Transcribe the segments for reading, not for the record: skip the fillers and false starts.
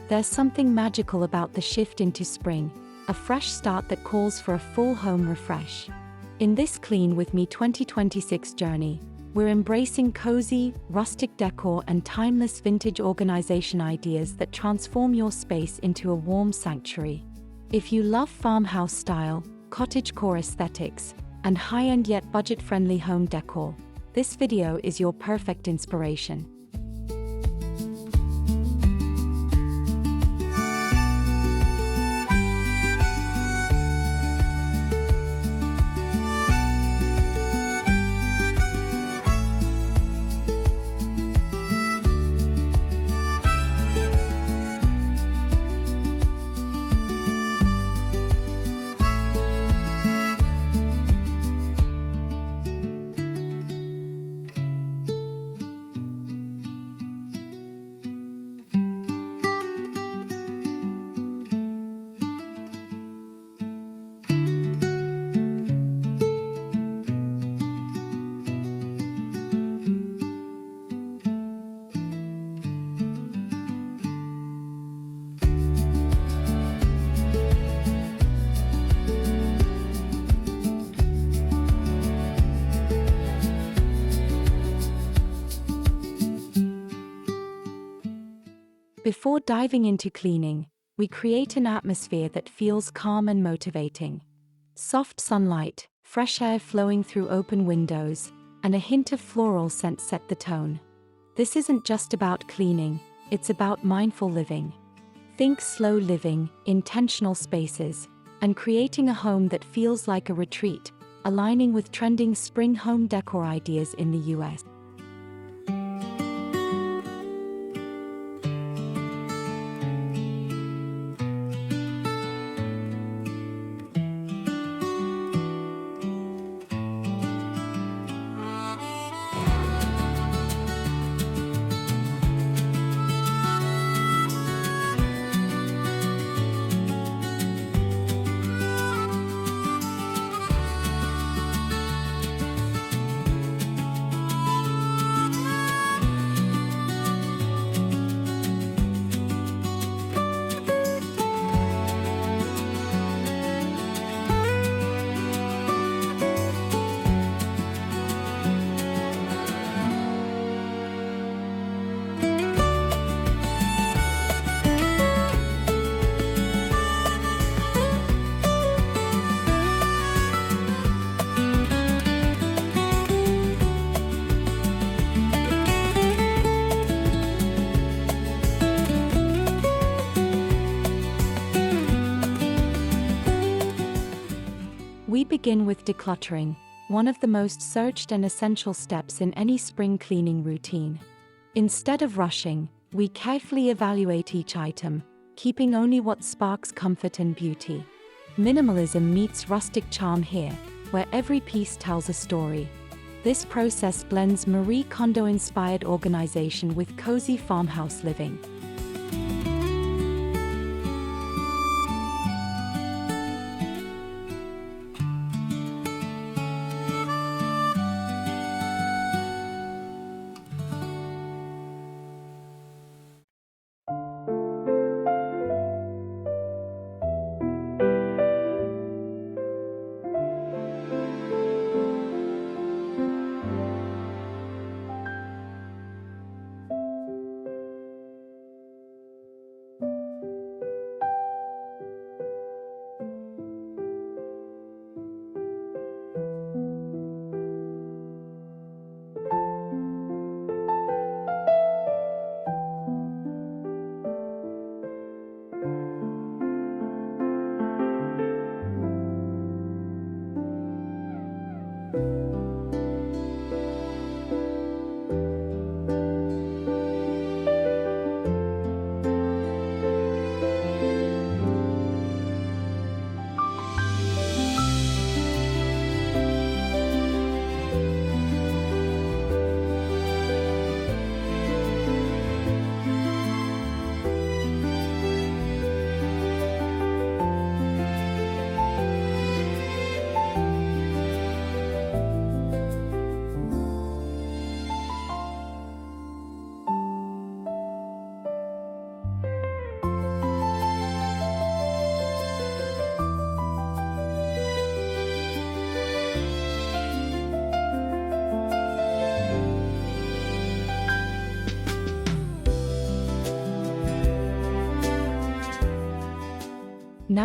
There's something magical about the shift into spring, a fresh start that calls for a full home refresh. In this Clean With Me 2026 journey, we're embracing cozy, rustic decor and timeless vintage organization ideas that transform your space into a warm sanctuary. If you love farmhouse style, cottagecore aesthetics, and high-end yet budget-friendly home decor, this video is your perfect inspiration. Before diving into cleaning, we create an atmosphere that feels calm and motivating. Soft sunlight, fresh air flowing through open windows, and a hint of floral scent set the tone. This isn't just about cleaning, it's about mindful living. Think slow living, intentional spaces, and creating a home that feels like a retreat, aligning with trending spring home decor ideas in the US. We begin with decluttering, one of the most searched and essential steps in any spring cleaning routine. Instead of rushing, we carefully evaluate each item, keeping only what sparks comfort and beauty. Minimalism meets rustic charm here, where every piece tells a story. This process blends Marie Kondo-inspired organization with cozy farmhouse living.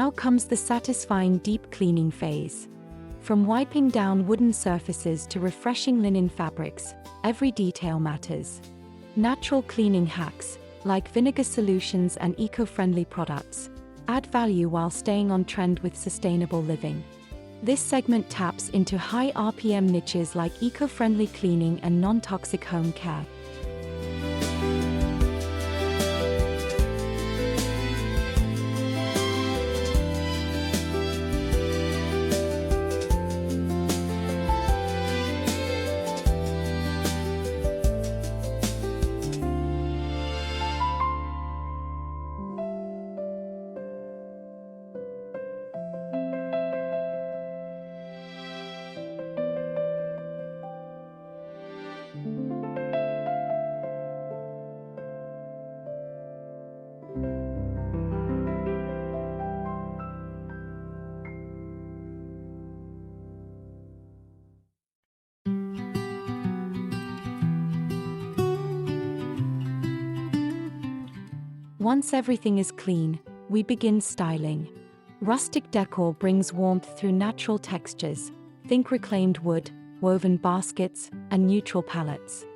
Now comes the satisfying deep cleaning phase. From wiping down wooden surfaces to refreshing linen fabrics, every detail matters. Natural cleaning hacks, like vinegar solutions and eco-friendly products, add value while staying on trend with sustainable living. This segment taps into high RPM niches like eco-friendly cleaning and non-toxic home care. Once everything is clean, we begin styling. Rustic decor brings warmth through natural textures. Think reclaimed wood, woven baskets, and neutral palettes.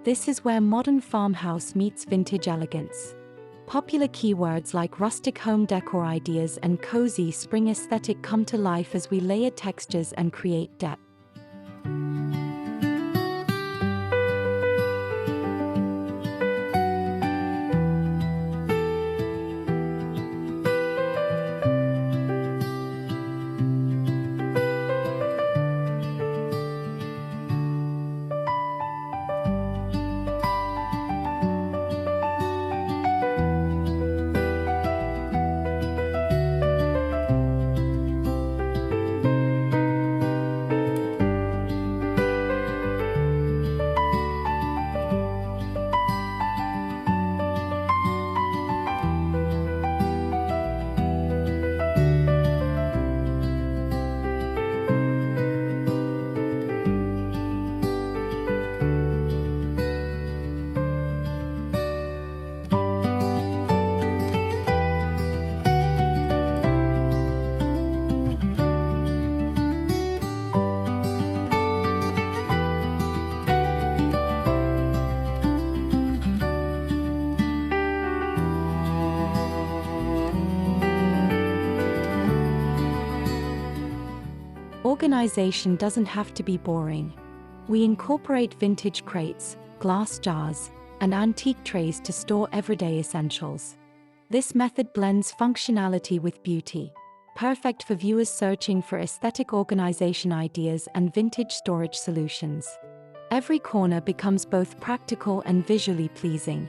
This is where modern farmhouse meets vintage elegance. Popular keywords like rustic home decor ideas and cozy spring aesthetic come to life as we layer textures and create depth. Organization doesn't have to be boring. We incorporate vintage crates, glass jars, and antique trays to store everyday essentials. This method blends functionality with beauty, perfect for viewers searching for aesthetic organization ideas and vintage storage solutions. Every corner becomes both practical and visually pleasing.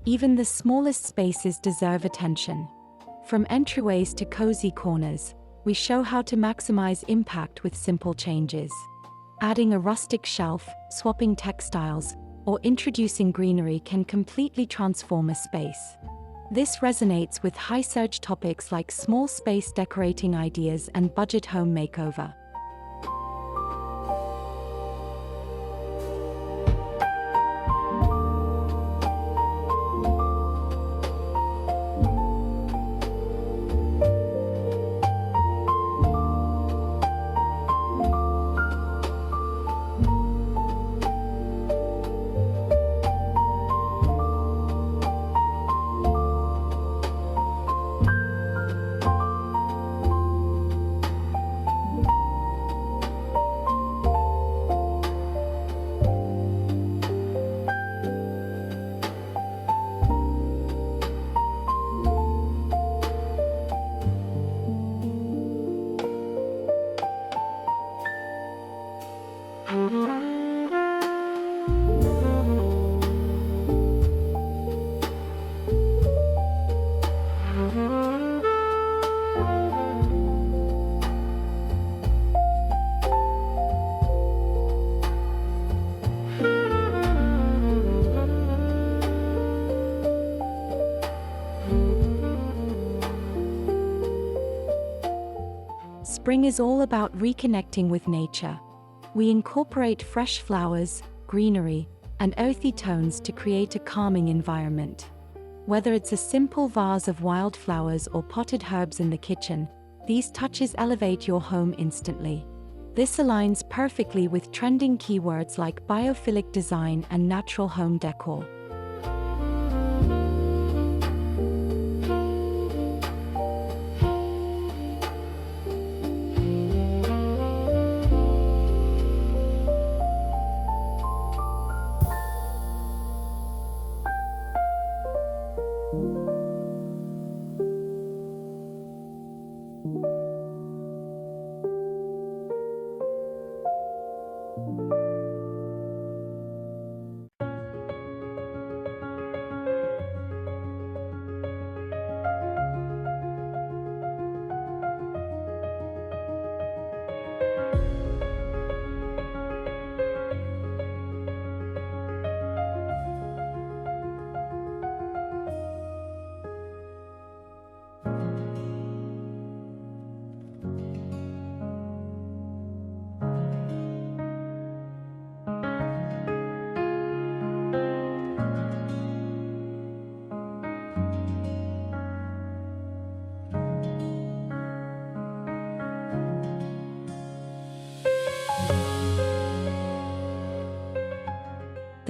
Even the smallest spaces deserve attention. From entryways to cozy corners, we show how to maximize impact with simple changes. Adding a rustic shelf, swapping textiles, or introducing greenery can completely transform a space. This resonates with high-search topics like small space decorating ideas and budget home makeover. spring is all about reconnecting with nature. We incorporate fresh flowers, greenery, and earthy tones to create a calming environment. Whether it's a simple vase of wildflowers or potted herbs in the kitchen, these touches elevate your home instantly. This aligns perfectly with trending keywords like biophilic design and natural home decor.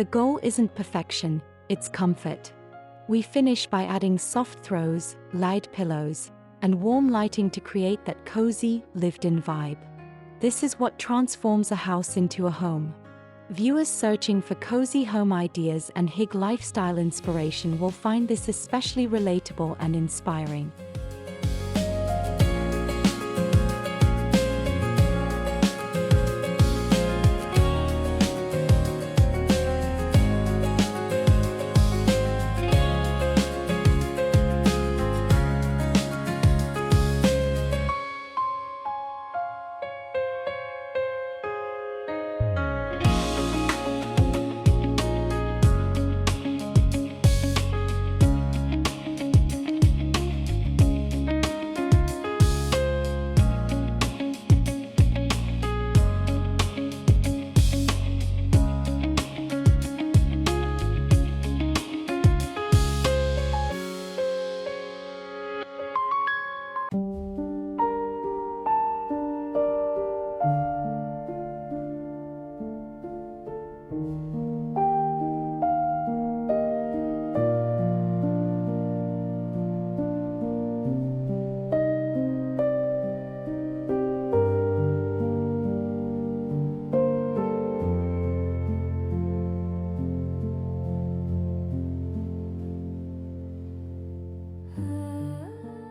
The goal isn't perfection, it's comfort. We finish by adding soft throws, light pillows, and warm lighting to create that cozy, lived-in vibe. This is what transforms a house into a home. Viewers searching for cozy home ideas and Hygge lifestyle inspiration will find this especially relatable and inspiring.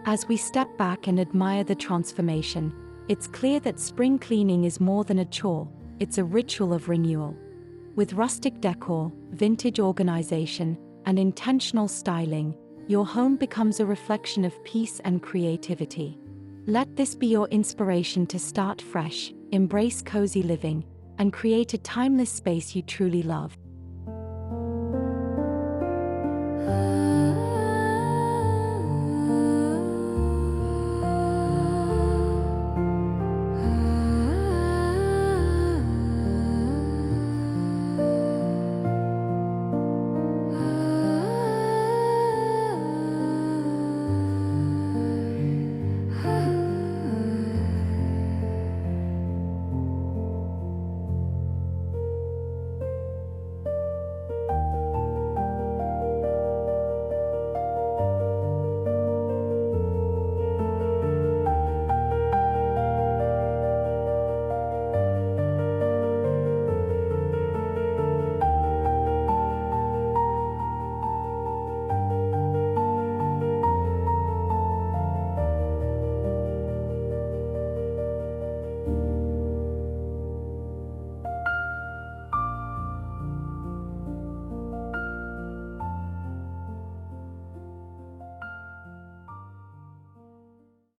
As we step back and admire the transformation, it's clear that spring cleaning is more than a chore, it's a ritual of renewal. With rustic decor, vintage organization, and intentional styling, your home becomes a reflection of peace and creativity. Let this be your inspiration to start fresh, embrace cozy living, and create a timeless space you truly love.